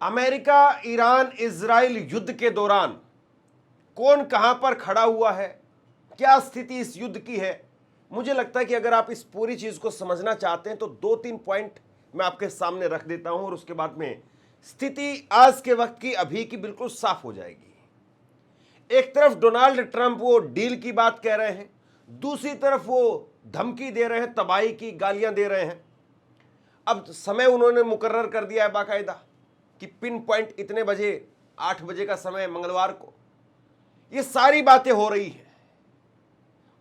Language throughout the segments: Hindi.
अमेरिका ईरान इजराइल युद्ध के दौरान कौन कहां पर खड़ा हुआ है, क्या स्थिति इस युद्ध की है। मुझे लगता है कि अगर आप इस पूरी चीज को समझना चाहते हैं तो दो तीन पॉइंट मैं आपके सामने रख देता हूं और उसके बाद में स्थिति आज के वक्त की अभी की बिल्कुल साफ हो जाएगी। एक तरफ डोनाल्ड ट्रंप वो डील की बात कह रहे हैं, दूसरी तरफ वो धमकी दे रहे हैं, तबाही की गालियां दे रहे हैं। अब समय उन्होंने मुकर्रर कर दिया है बाकायदा कि पिन पॉइंट इतने बजे, 8 बजे का समय मंगलवार को ये सारी बातें हो रही हैं।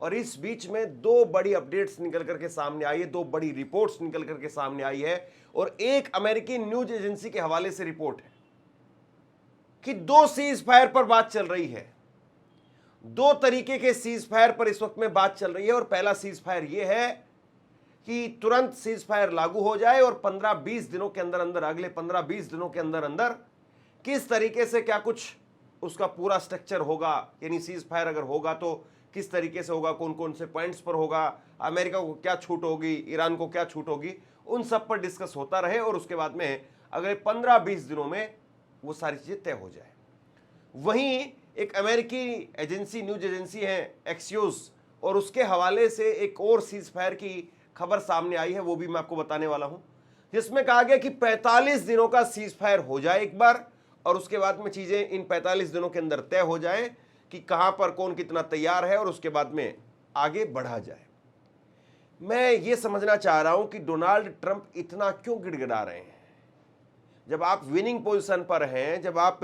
और इस बीच में दो बड़ी अपडेट्स निकल करके सामने आई है, दो बड़ी रिपोर्ट्स निकल करके सामने आई है और एक अमेरिकी न्यूज एजेंसी के हवाले से रिपोर्ट है कि दो सीज फायर पर बात चल रही है। दो तरीके के सीज फायर पर इस वक्त में बात चल रही है और पहला सीज फायर यह है कि तुरंत सीज फायर लागू हो जाए और 15-20 दिनों के अंदर अंदर, अगले 15-20 दिनों के अंदर अंदर किस तरीके से क्या कुछ उसका पूरा स्ट्रक्चर होगा, यानी सीज फायर अगर होगा तो किस तरीके से होगा, कौन कौन से पॉइंट्स पर होगा, अमेरिका को क्या छूट होगी, ईरान को क्या छूट होगी, उन सब पर डिस्कस होता रहे और उसके बाद में अगले 15-20 दिनों में वो सारी चीजें तय हो जाए। वहीं एक अमेरिकी एजेंसी, न्यूज एजेंसी है एक्सियोस, और उसके हवाले से एक और सीज फायर की खबर सामने आई है, वो भी मैं आपको बताने वाला हूं, जिसमें कहा गया कि 45 दिनों का सीज फायर हो जाए एक बार और उसके बाद में चीजें इन 45 दिनों के अंदर तय हो जाए कि कहां पर कौन कितना तैयार है और उसके बाद में आगे बढ़ा जाए। मैं ये समझना चाह रहा हूं कि डोनाल्ड ट्रंप इतना क्यों गिड़गिड़ा रहे हैं। जब आप विनिंग पोजीशन पर हैं, जब आप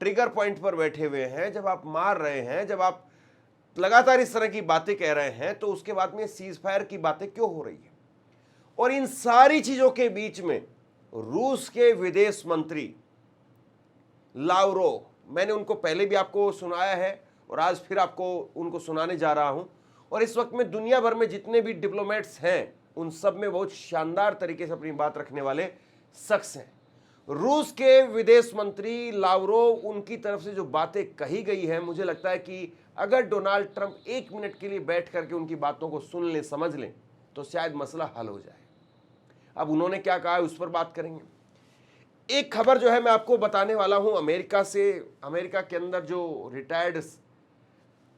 ट्रिगर पॉइंट पर बैठे हुए हैं, जब आप मार रहे हैं, जब आप लगातार इस तरह की बातें कह रहे हैं, तो उसके बाद में सीज फायर की बातें क्यों हो रही है। और इन सारी चीजों के बीच में रूस के विदेश मंत्री लावरोव, मैंने उनको पहले भी आपको सुनाया है और आज फिर आपको उनको सुनाने जा रहा हूं। और इस वक्त में दुनिया भर में जितने भी डिप्लोमेट्स हैं उन सब में बहुत शानदार तरीके से अपनी बात रखने वाले शख्स हैं। रूस के विदेश मंत्री लावरोव, उनकी तरफ से जो बातें कही गई हैं, मुझे लगता है कि अगर डोनाल्ड ट्रंप 1 मिनट के लिए बैठ करके उनकी बातों को सुन लें, समझ लें, तो शायद मसला हल हो जाए। अब उन्होंने क्या कहा है उस पर बात करेंगे। एक खबर जो है मैं आपको बताने वाला हूं अमेरिका से। अमेरिका के अंदर जो रिटायर्ड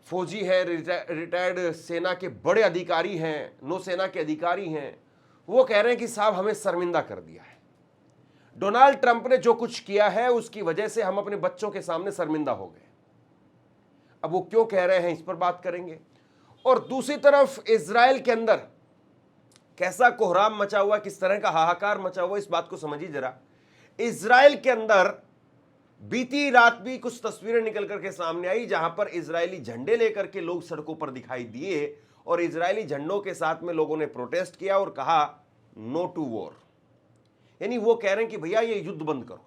फौजी है, रिटायर्ड सेना के बड़े अधिकारी हैं, नौसेना के अधिकारी हैं, वो कह रहे हैं कि साहब हमें शर्मिंदा कर दिया है। डोनाल्ड ट्रंप ने जो कुछ किया है उसकी वजह से हम अपने बच्चों के सामने शर्मिंदा हो गए। अब वो क्यों कह रहे हैं इस पर बात करेंगे। और दूसरी तरफ इजराइल के अंदर कैसा कोहराम मचा हुआ, किस तरह का हाहाकार मचा हुआ, इस बात को समझिए जरा। इजराइल के अंदर बीती रात भी कुछ तस्वीरें निकल करके सामने आई जहां पर इजरायली झंडे लेकर के लोग सड़कों पर दिखाई दिए और इजरायली झंडों के साथ में लोगों ने प्रोटेस्ट किया और कहा नो टू वॉर, यानी वो कह रहे हैं कि भैया ये युद्ध बंद करो।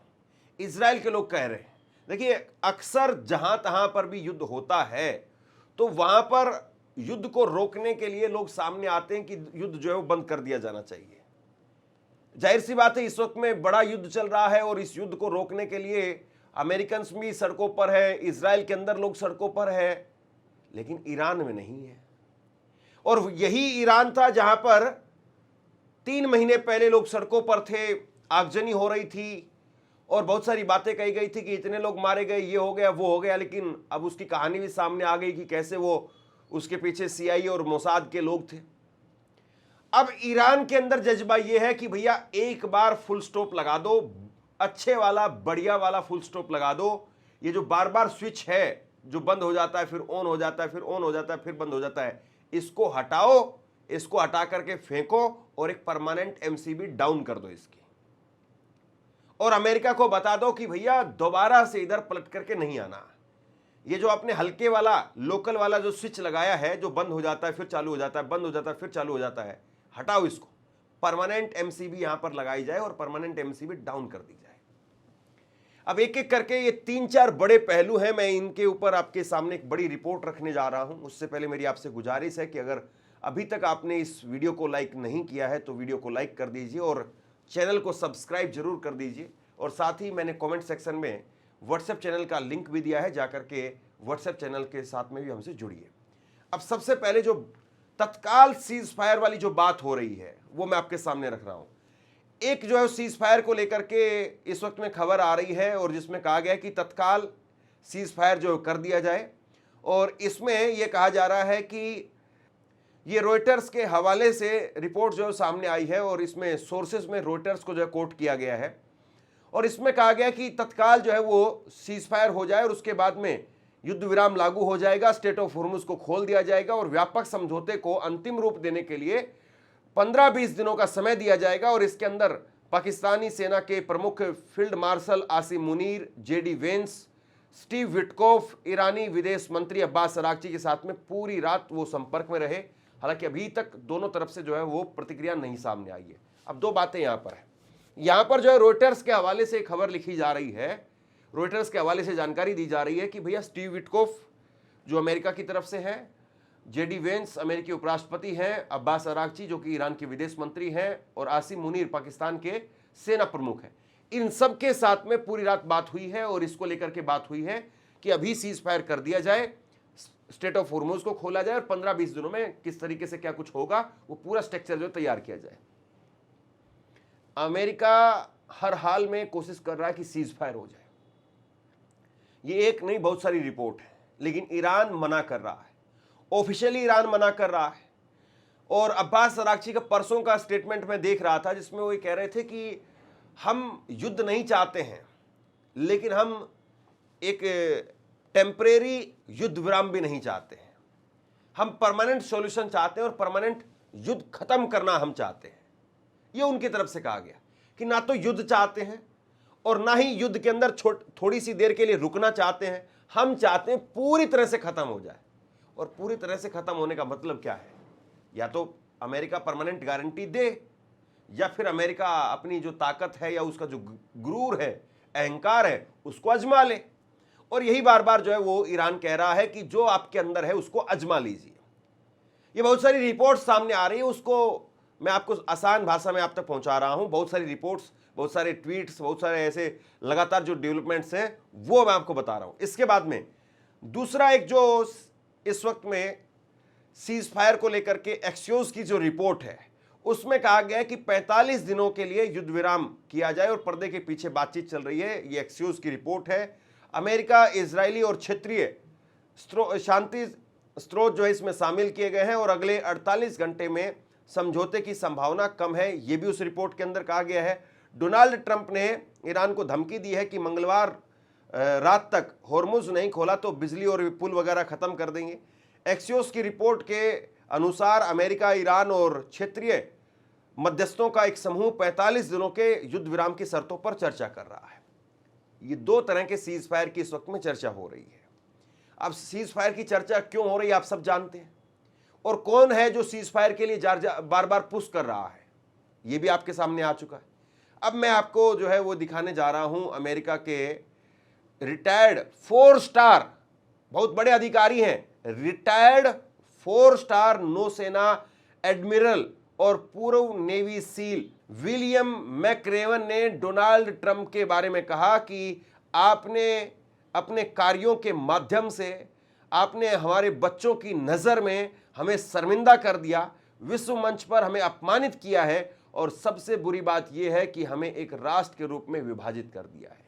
इजराइल के लोग कह रहे हैं। देखिए, अक्सर जहां तहां पर भी युद्ध होता है तो वहां पर युद्ध को रोकने के लिए लोग सामने आते हैं कि युद्ध जो है वो बंद कर दिया जाना चाहिए। जाहिर सी बात है, इस वक्त में बड़ा युद्ध चल रहा है और इस युद्ध को रोकने के लिए अमेरिकन भी सड़कों पर है, इजराइल के अंदर लोग सड़कों पर है, लेकिन ईरान में नहीं है। और यही ईरान था जहां पर 3 महीने पहले लोग सड़कों पर थे, आगजनी हो रही थी और बहुत सारी बातें कही गई थी कि इतने लोग मारे गए, ये हो गया, वो हो गया। लेकिन अब उसकी कहानी भी सामने आ गई कि कैसे वो उसके पीछे CIA और मोसाद के लोग थे। अब ईरान के अंदर जज्बा ये है कि भैया एक बार फुल स्टॉप लगा दो, अच्छे वाला, बढ़िया वाला फुल स्टॉप लगा दो। ये जो बार बार स्विच है जो बंद हो जाता है, फिर ऑन हो जाता है, फिर ऑन हो जाता है, फिर बंद हो जाता है, इसको हटाओ, इसको हटा करके फेंको और एक परमानेंट MCB डाउन कर दो इसकी। और अमेरिका को बता दो कि भैया दोबारा से इधर पलट करके नहीं आना। ये जो आपने हल्के वाला, लोकल वाला जो स्विच लगाया है, जो बंद हो जाता है फिर चालू हो जाता है, बंद हो जाता है फिर चालू हो जाता है, हटाओ इसको। परमानेंट MCB यहां पर लगाई जाए और परमानेंट MCB डाउन कर दी जाए। अब एक एक करके ये 3-4 बड़े पहलू हैं, मैं इनके ऊपर आपके सामने एक बड़ी रिपोर्ट रखने जा रहा हूं। उससे पहले मेरी आपसे गुजारिश है कि अगर अभी तक आपने इस वीडियो को लाइक नहीं किया है तो वीडियो को लाइक कर दीजिए और चैनल को सब्सक्राइब जरूर कर दीजिए। और साथ ही मैंने कमेंट सेक्शन में व्हाट्सएप चैनल का लिंक भी दिया है, जाकर के व्हाट्सएप चैनल के साथ में भी हमसे जुड़िए। अब सबसे पहले जो तत्काल सीज फायर वाली जो बात हो रही है वो मैं आपके सामने रख रहा हूं। एक जो है सीज फायर को लेकर के इस वक्त में खबर आ रही है और जिसमें कहा गया कि तत्काल सीज फायर जो कर दिया जाए। और इसमें यह कहा जा रहा है कि ये रॉयटर्स के हवाले से रिपोर्ट जो सामने आई है और इसमें सोर्सेस में रॉयटर्स को जो है कोट किया गया है और इसमें कहा गया कि तत्काल जो है वो सीज फायर हो जाए और उसके बाद में युद्ध विराम लागू हो जाएगा, स्टेट ऑफ हॉर्मुज को खोल दिया जाएगा और व्यापक समझौते को अंतिम रूप देने के लिए 15-20 दिनों का समय दिया जाएगा। और इसके अंदर पाकिस्तानी सेना के प्रमुख field marshal Asim Munir, JD Vance, Steve Witkoff, ईरानी विदेश मंत्री अब्बास अरागची के साथ में पूरी रात वो संपर्क में रहे। हालांकि अभी तक दोनों तरफ से जो है वो प्रतिक्रिया नहीं सामने आई है। अब दो बातें यहां पर है, यहां पर जो है रॉयटर्स के हवाले से खबर लिखी जा रही है, रॉयटर्स के हवाले से जानकारी दी जा रही है कि भैया स्टीव विटकोफ जो अमेरिका की तरफ से है, जेडी वेंस अमेरिकी उपराष्ट्रपति हैं, अब्बास अरागची जो कि ईरान के विदेश मंत्री हैं और आसिम मुनीर पाकिस्तान के सेना प्रमुख हैं, इन सब के साथ में पूरी रात बात हुई है और इसको लेकर के बात हुई है कि अभी सीज फायर कर दिया जाए, स्टेट ऑफ हॉर्मुज को खोला जाए और 15-20 दिनों में किस तरीके से क्या कुछ होगा वो पूरा स्ट्रक्चर जो तैयार किया जाए। अमेरिका हर हाल में कोशिश कर रहा है कि सीज फायर हो जाए। ये एक नहीं, बहुत सारी रिपोर्ट है, लेकिन ईरान मना कर रहा है, ऑफिशियली ईरान मना कर रहा है। और अब्बास अरागची का परसों का स्टेटमेंट में देख रहा था जिसमें वो ये कह रहे थे कि हम युद्ध नहीं चाहते हैं, लेकिन हम एक टेम्परेरी युद्ध विराम भी नहीं चाहते हैं, हम परमानेंट सॉल्यूशन चाहते हैं और परमानेंट युद्ध खत्म करना हम चाहते हैं। ये उनकी तरफ से कहा गया कि ना तो युद्ध चाहते हैं और ना ही युद्ध के अंदर थोड़ी सी देर के लिए रुकना चाहते हैं, हम चाहते हैं पूरी तरह से खत्म हो जाए। और पूरी तरह से खत्म होने का मतलब क्या है, या तो अमेरिका परमानेंट गारंटी दे या फिर अमेरिका अपनी जो ताकत है या उसका जो गुरूर है, अहंकार है, उसको आजमा ले। और यही बार बार जो है वो ईरान कह रहा है कि जो आपके अंदर है उसको आजमा लीजिए। ये बहुत सारी रिपोर्ट्स सामने आ रही है, उसको मैं आपको आसान भाषा में आप तक पहुंचा रहा हूं। बहुत सारी रिपोर्ट्स, बहुत सारे ट्वीट्स, बहुत सारे ऐसे लगातार जो डेवलपमेंट्स हैं वो मैं आपको बता रहा हूं। इसके बाद में दूसरा एक जो इस वक्त में सीज फायर को लेकर के एक्सियोस की जो रिपोर्ट है उसमें कहा गया है कि 45 दिनों के लिए युद्ध विराम किया जाए और पर्दे के पीछे बातचीत चल रही है। ये एक्सियोस की रिपोर्ट है। अमेरिका, इजरायली और क्षेत्रीय शांति स्रोत जो है इसमें शामिल किए गए हैं और अगले 48 घंटे में समझौते की संभावना कम है, ये भी उस रिपोर्ट के अंदर कहा गया है। डोनाल्ड ट्रंप ने ईरान को धमकी दी है कि मंगलवार रात तक हॉर्मुज नहीं खोला तो बिजली और पुल वगैरह खत्म कर देंगे। एक्सियोस की रिपोर्ट के अनुसार अमेरिका, ईरान और क्षेत्रीय मध्यस्थों का एक समूह 45 दिनों के युद्ध विराम की शर्तों पर चर्चा कर रहा है। ये दो तरह के सीज फायर की इस वक्त में चर्चा हो रही है। अब सीज फायर की चर्चा क्यों हो रही है आप सब जानते हैं, और कौन है जो सीज फायर के लिए बार बार पुश कर रहा है ये भी आपके सामने आ चुका है। अब मैं आपको जो है वो दिखाने जा रहा हूं अमेरिका के रिटायर्ड 4 स्टार, बहुत बड़े अधिकारी हैं, रिटायर्ड 4 स्टार नौसेना एडमिरल और पूर्व नेवी सील विलियम मैक्रेवन ने डोनाल्ड ट्रंप के बारे में कहा कि आपने अपने कार्यों के माध्यम से आपने हमारे बच्चों की नज़र में हमें शर्मिंदा कर दिया, विश्व मंच पर हमें अपमानित किया है और सबसे बुरी बात यह है कि हमें एक राष्ट्र के रूप में विभाजित कर दिया है।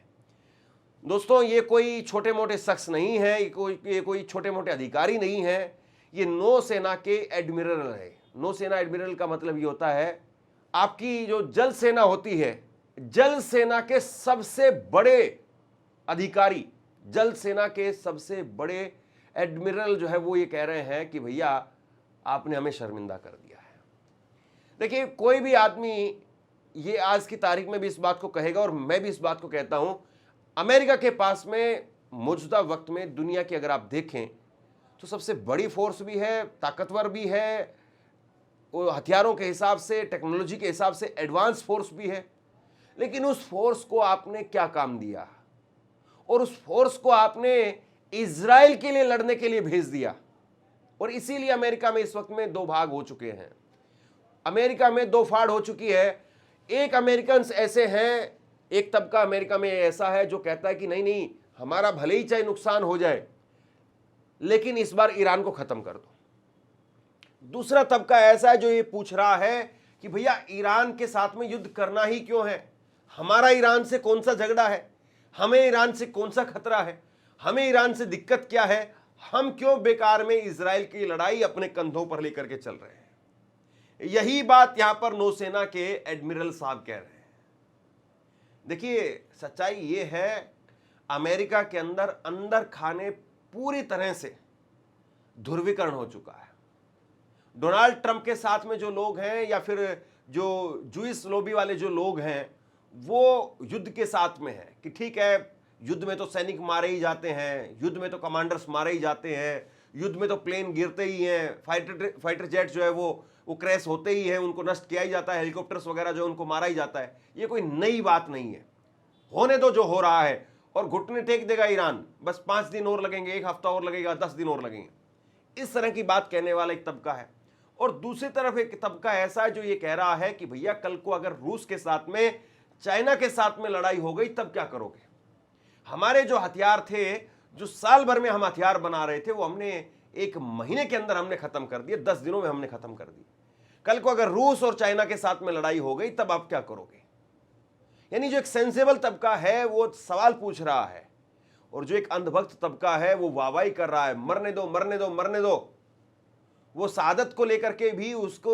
दोस्तों, ये कोई छोटे मोटे शख्स नहीं है, ये कोई छोटे मोटे अधिकारी नहीं है, ये नौसेना के एडमिरल है। नौसेना एडमिरल का मतलब ये होता है आपकी जो जल सेना होती है, जल सेना के सबसे बड़े अधिकारी, जल सेना के सबसे बड़े एडमिरल जो है वो ये कह रहे हैं कि भैया आपने हमें शर्मिंदा कर दिया है। देखिए, कोई भी आदमी ये आज की तारीख में भी इस बात को कहेगा और मैं भी इस बात को कहता हूं। अमेरिका के पास में मौजूदा वक्त में दुनिया की अगर आप देखें तो सबसे बड़ी फोर्स भी है, ताकतवर भी है, वो हथियारों के हिसाब से, टेक्नोलॉजी के हिसाब से एडवांस फोर्स भी है। लेकिन उस फोर्स को आपने क्या काम दिया, और उस फोर्स को आपने इजराइल के लिए लड़ने के लिए भेज दिया। और इसीलिए अमेरिका में इस वक्त में 2 भाग हो चुके हैं, अमेरिका में 2 फाड़ हो चुकी है। एक अमेरिकन ऐसे हैं, एक तबका अमेरिका में ऐसा है जो कहता है कि नहीं नहीं, हमारा भले ही चाहे नुकसान हो जाए लेकिन इस बार ईरान को खत्म कर दो। दूसरा तबका ऐसा है जो ये पूछ रहा है कि भैया ईरान के साथ में युद्ध करना ही क्यों है, हमारा ईरान से कौन सा झगड़ा है, हमें ईरान से कौन सा खतरा है, हमें ईरान से दिक्कत क्या है, हम क्यों बेकार में इजराइल की लड़ाई अपने कंधों पर लेकर के चल रहे हैं। यही बात यहां पर नौसेना के एडमिरल साहब कह रहे हैं। देखिए सच्चाई ये है, अमेरिका के अंदर अंदर खाने पूरी तरह से ध्रुवीकरण हो चुका है। डोनाल्ड ट्रंप के साथ में जो लोग हैं या फिर जो जूइश लॉबी वाले जो लोग हैं वो युद्ध के साथ में हैं कि ठीक है, युद्ध में तो सैनिक मारे ही जाते हैं, युद्ध में तो कमांडर्स मारे ही जाते हैं, युद्ध में तो प्लेन गिरते ही हैं, फाइटर जेट जो है वो क्रैश होते ही हैं, उनको नष्ट किया ही जाता है, हेलीकॉप्टर्स वगैरह जो उनको मारा ही जाता है। ये कोई नई बात नहीं है, होने दो जो हो रहा है, और घुटने टेक देगा ईरान, बस 5 दिन और लगेंगे, 1 हफ्ता और लगेगा, 10 दिन और लगेंगे। इस तरह की बात कहने वाला एक तबका है। और दूसरी तरफ एक तबका ऐसा है जो ये कह रहा है कि भैया कल को अगर रूस के साथ में, चाइना के साथ में लड़ाई हो गई तब क्या करोगे। हमारे जो हथियार थे, जो साल भर में हम हथियार बना रहे थे, वो हमने 1 महीने के अंदर हमने खत्म कर दिए, 10 दिनों में हमने खत्म कर दिए। कल को अगर रूस और चाइना के साथ में लड़ाई हो गई तब आप क्या करोगे। यानी जो एक सेंसेबल तबका है वो सवाल पूछ रहा है, और जो एक अंधभक्त तबका है वो वाहवाही कर रहा है, मरने दो मरने दो मरने दो। वो शहादत को लेकर के भी उसको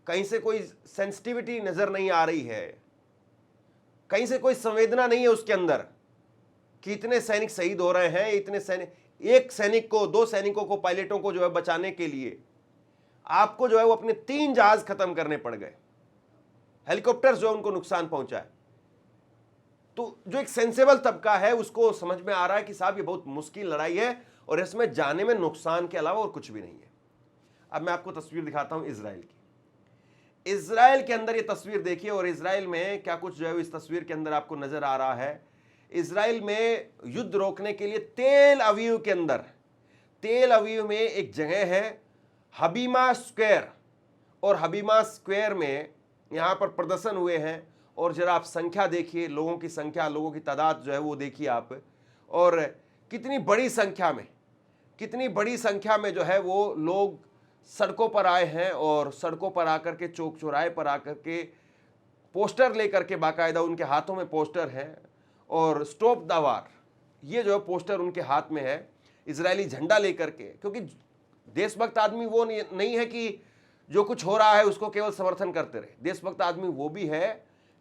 कहीं से कोई सेंसिटिविटी नजर नहीं आ रही है, कहीं से कोई संवेदना नहीं है उसके अंदर कि इतने सैनिक शहीद हो रहे हैं, इतने सैनिक, एक सैनिक को, 2 सैनिकों को, पायलटों को जो है बचाने के लिए आपको जो है वो अपने 3 जहाज खत्म करने पड़ गए, हेलीकॉप्टर्स जो उनको नुकसान पहुंचा है। तो जो एक सेंसेबल तबका है उसको समझ में आ रहा है कि साहब ये बहुत मुश्किल लड़ाई है और इसमें जाने में नुकसान के अलावा और कुछ भी नहीं है। अब मैं आपको तस्वीर दिखाता हूं इजराइल की। इजराइल के अंदर ये तस्वीर देखिए, और इजराइल में क्या कुछ जो है इस तस्वीर के अंदर आपको नजर आ रहा है। इजराइल में युद्ध रोकने के लिए तेल अवीव के अंदर, तेल अवीव में एक जगह है हबीमा स्क्वायर, और हबीमा स्क्वायर में यहां पर प्रदर्शन हुए हैं। और जरा आप संख्या देखिए, लोगों की संख्या, लोगों की तादाद जो है वो देखिए आप, और कितनी बड़ी संख्या में, कितनी बड़ी संख्या में जो है वो लोग सड़कों पर आए हैं, और सड़कों पर आकर के, चौक चौराहे पर आकर के पोस्टर लेकर के, बाकायदा उनके हाथों में पोस्टर हैं, और स्टॉप द वार, ये जो है पोस्टर उनके हाथ में है, इजरायली झंडा लेकर के। क्योंकि देशभक्त आदमी वो नहीं है कि जो कुछ हो रहा है उसको केवल समर्थन करते रहे। देशभक्त आदमी वो भी है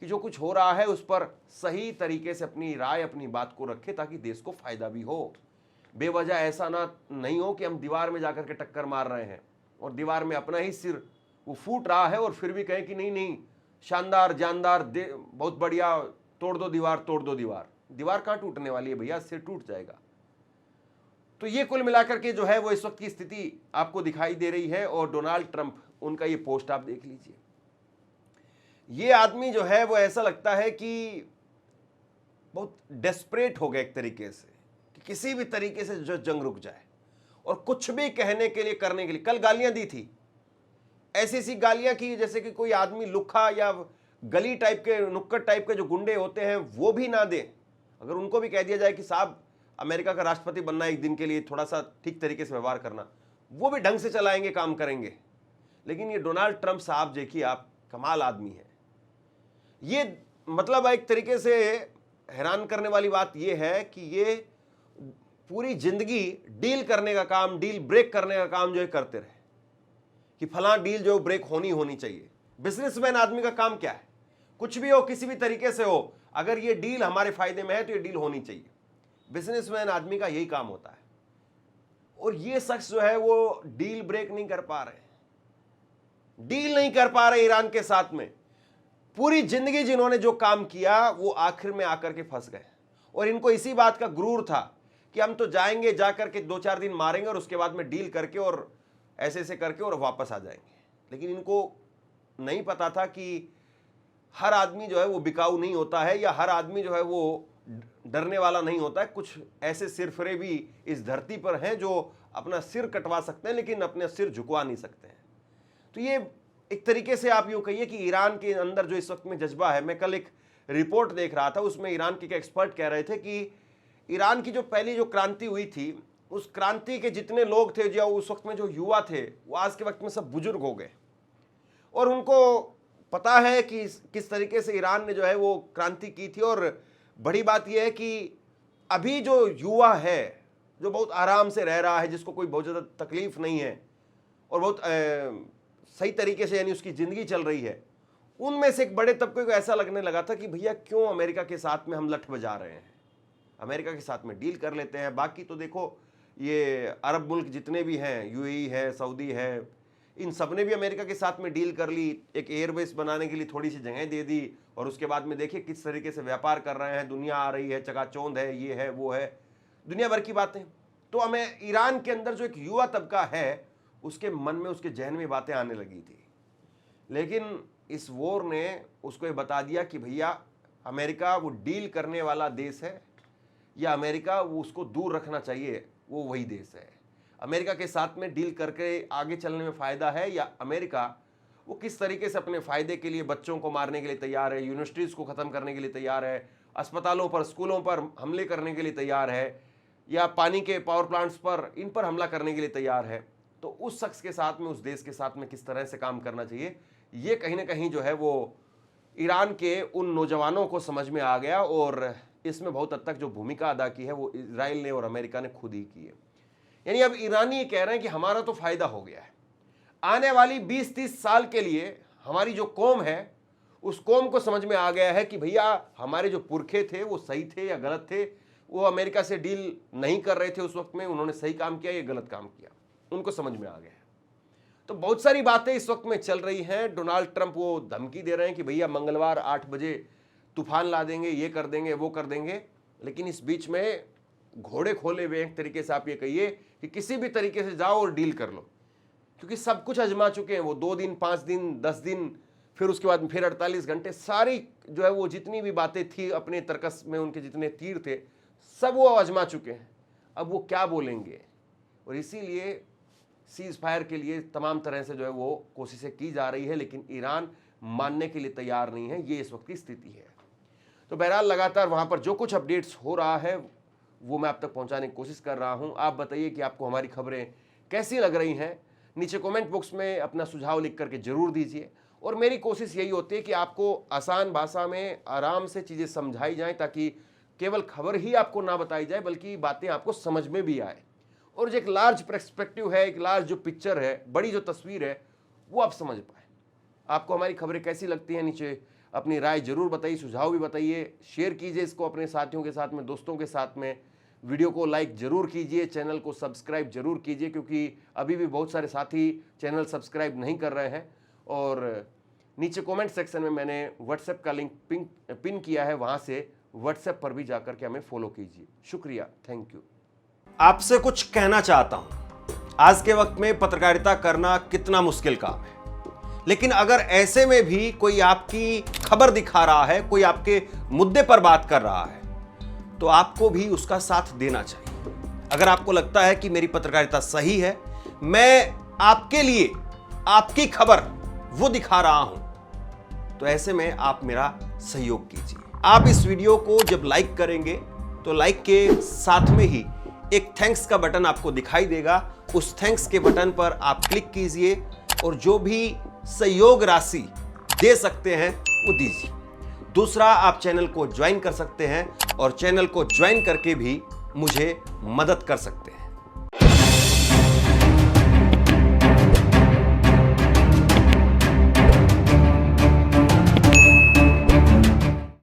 कि जो कुछ हो रहा है उस पर सही तरीके से अपनी राय, अपनी बात को रखे, ताकि देश को फायदा भी हो। बेवजह ऐसा ना नहीं हो कि हम दीवार में जाकर के टक्कर मार रहे हैं और दीवार में अपना ही सिर वो फूट रहा है, और फिर भी कहें कि नहीं नहीं, शानदार जानदार, बहुत बढ़िया, तोड़ दो दीवार, तोड़ दो दीवार। दीवार कहाँ टूटने वाली है भैया, सिर टूट जाएगा। तो ये कुल मिलाकर के जो है वो इस वक्त की स्थिति आपको दिखाई दे रही है। और डोनाल्ड ट्रंप, उनका ये पोस्ट आप देख लीजिए। ये आदमी जो है वो ऐसा लगता है कि बहुत डेस्परेट हो गया एक तरीके से, कि किसी भी तरीके से जो जंग रुक जाए, और कुछ भी कहने के लिए, करने के लिए। कल गालियां दी थी, ऐसी ऐसी गालियां की जैसे कि कोई आदमी लुखा या गली टाइप के, नुक्कड़ टाइप के जो गुंडे होते हैं वो भी ना दें। अगर उनको भी कह दिया जाए कि साहब अमेरिका का राष्ट्रपति बनना एक दिन के लिए, थोड़ा सा ठीक तरीके से व्यवहार करना, वो भी ढंग से चलाएंगे, काम करेंगे। लेकिन ये डोनाल्ड ट्रंप साहब देखिए आप, कमाल आदमी है। ये मतलब एक तरीके से हैरान करने वाली बात यह है कि ये पूरी जिंदगी डील करने का काम, डील ब्रेक करने का काम जो है करते रहे, कि फलां डील जो ब्रेक होनी चाहिए। बिजनेसमैन आदमी का काम क्या है, कुछ भी हो, किसी भी तरीके से हो, अगर ये डील हमारे फायदे में है तो ये डील होनी चाहिए। बिजनेसमैन आदमी का यही काम होता है। और ये शख्स जो है वो डील ब्रेक नहीं कर पा रहे, डील नहीं कर पा रहे ईरान के साथ में। पूरी जिंदगी जिन्होंने जो काम किया वो आखिर में आकर के फंस गए, और इनको इसी बात का गुरूर था कि हम तो जाएंगे, जाकर के 2-4 दिन मारेंगे और उसके बाद में डील करके और ऐसे ऐसे करके और वापस आ जाएंगे। लेकिन इनको नहीं पता था कि हर आदमी जो है वो बिकाऊ नहीं होता है, या हर आदमी जो है वो डरने वाला नहीं होता है। कुछ ऐसे सिरफिरे भी इस धरती पर हैं जो अपना सिर कटवा सकते हैं लेकिन अपने सिर झुकवा नहीं सकते हैं। तो ये एक तरीके से आप यूं कहिए कि ईरान के अंदर जो इस वक्त में जज्बा है। मैं कल एक रिपोर्ट देख रहा था, उसमें ईरान के एक्सपर्ट कह रहे थे कि ईरान की जो पहली जो क्रांति हुई थी, उस क्रांति के जितने लोग थे, जो उस वक्त में जो युवा थे, वो आज के वक्त में सब बुजुर्ग हो गए। और उनको पता है कि किस तरीके से ईरान ने जो है वो क्रांति की थी। और बड़ी बात यह है कि अभी जो युवा है, जो बहुत आराम से रह रहा है, जिसको कोई बहुत ज़्यादा तकलीफ नहीं है और बहुत सही तरीके से यानी उसकी ज़िंदगी चल रही है, उनमें से एक बड़े तबके को ऐसा लगने लगा था कि भैया क्यों अमेरिका के साथ में हम लठ बजा रहे हैं, अमेरिका के साथ में डील कर लेते हैं। बाकी तो देखो ये अरब मुल्क जितने भी हैं, यूएई है, सऊदी है, इन सब ने भी अमेरिका के साथ में डील कर ली, एक एयरबेस बनाने के लिए थोड़ी सी जगह दे दी और उसके बाद में देखिए किस तरीके से व्यापार कर रहे हैं, दुनिया आ रही है, चकाचौंध है, ये है वो है, दुनिया भर की बातें। तो हमें ईरान के अंदर जो एक युवा तबका है उसके मन में, उसके जहन में बातें आने लगी थी, लेकिन इस वॉर ने उसको ये बता दिया कि भैया अमेरिका वो डील करने वाला देश है या अमेरिका वो उसको दूर रखना चाहिए, वो वही देश है। अमेरिका के साथ में डील करके आगे चलने में फ़ायदा है या अमेरिका वो किस तरीके से अपने फ़ायदे के लिए बच्चों को मारने के लिए तैयार है, यूनिवर्सिटीज़ को ख़त्म करने के लिए तैयार है, अस्पतालों पर, स्कूलों पर हमले करने के लिए तैयार है, या पानी के पावर प्लांट्स पर, इन पर हमला करने के लिए तैयार है। तो उस शख्स के साथ में, उस देश के साथ में किस तरह से काम करना चाहिए, ये कहीं ना कहीं जो है वो ईरान के उन नौजवानों को समझ में आ गया। और इसमें बहुत हद तक जो भूमिका अदा की है वो इजराइल ने और अमेरिका ने खुद ही की है। यानी अब ईरानी ये कह रहे हैं कि हमारा तो फ़ायदा हो गया है, आने वाली 20-30 साल के लिए हमारी जो कौम है उस कौम को समझ में आ गया है कि भैया हमारे जो पुरखे थे वो सही थे या गलत थे, वो अमेरिका से डील नहीं कर रहे थे उस वक्त में, उन्होंने सही काम किया या गलत काम किया, उनको समझ में आ गया है। तो बहुत सारी बातें इस वक्त में चल रही हैं। डोनाल्ड ट्रंप वो धमकी दे रहे हैं कि भैया मंगलवार 8 बजे तूफान ला देंगे, ये कर देंगे, वो कर देंगे, लेकिन इस बीच में घोड़े खोले हुए एक तरीके से आप ये कहिए कि किसी भी तरीके से जाओ और डील कर लो, क्योंकि सब कुछ आजमा चुके हैं वो। 2 दिन, 5 दिन, 10 दिन, फिर उसके बाद फिर 48 घंटे, सारी जो है वो जितनी भी बातें थी अपने तर्कस में, उनके जितने तीर थे, सब वो आजमा चुके हैं। अब वो क्या बोलेंगे, और इसीलिए सीज फायर के लिए तमाम तरह से जो है वो कोशिशें की जा रही है, लेकिन ईरान मानने के लिए तैयार नहीं है। ये इस वक्त की स्थिति है। तो बहरहाल लगातार वहाँ पर जो कुछ अपडेट्स हो रहा है वो मैं आप तक पहुँचाने की कोशिश कर रहा हूँ। आप बताइए कि आपको हमारी खबरें कैसी लग रही हैं। नीचे कमेंट बॉक्स में अपना सुझाव लिख करके ज़रूर दीजिए। और मेरी कोशिश यही होती है कि आपको आसान भाषा में आराम से चीज़ें समझाई जाएँ, ताकि केवल खबर ही आपको ना बताई जाए बल्कि बातें आपको समझ में भी आए, और जो एक लार्ज पर्सपेक्टिव है, एक लार्ज जो पिक्चर है, बड़ी जो तस्वीर है, वो आप समझ पाए। आपको हमारी खबरें कैसी लगती हैं, नीचे अपनी राय जरूर बताइए, सुझाव भी बताइए, शेयर कीजिए इसको अपने साथियों के साथ में, दोस्तों के साथ में। वीडियो को लाइक जरूर कीजिए, चैनल को सब्सक्राइब जरूर कीजिए, क्योंकि अभी भी बहुत सारे साथी चैनल सब्सक्राइब नहीं कर रहे हैं। और नीचे कमेंट सेक्शन में मैंने व्हाट्सएप का लिंक पिन किया है, वहाँ से व्हाट्सएप पर भी जाकर के हमें फॉलो कीजिए। शुक्रिया, थैंक यू। आपसे कुछ कहना चाहता हूं। आज के वक्त में पत्रकारिता करना कितना मुश्किल काम है, लेकिन अगर ऐसे में भी कोई आपकी खबर दिखा रहा है, कोई आपके मुद्दे पर बात कर रहा है, तो आपको भी उसका साथ देना चाहिए। अगर आपको लगता है कि मेरी पत्रकारिता सही है, मैं आपके लिए आपकी खबर वो दिखा रहा हूं, तो ऐसे में आप मेरा सहयोग कीजिए। आप इस वीडियो को जब लाइक करेंगे तो लाइक के साथ में ही एक थैंक्स का बटन आपको दिखाई देगा। उस थैंक्स के बटन पर आप क्लिक कीजिए और जो भी सहयोग राशि दे सकते हैं वो दीजिए। दूसरा, आप चैनल को ज्वाइन कर सकते हैं और चैनल को ज्वाइन करके भी मुझे मदद कर सकते हैं।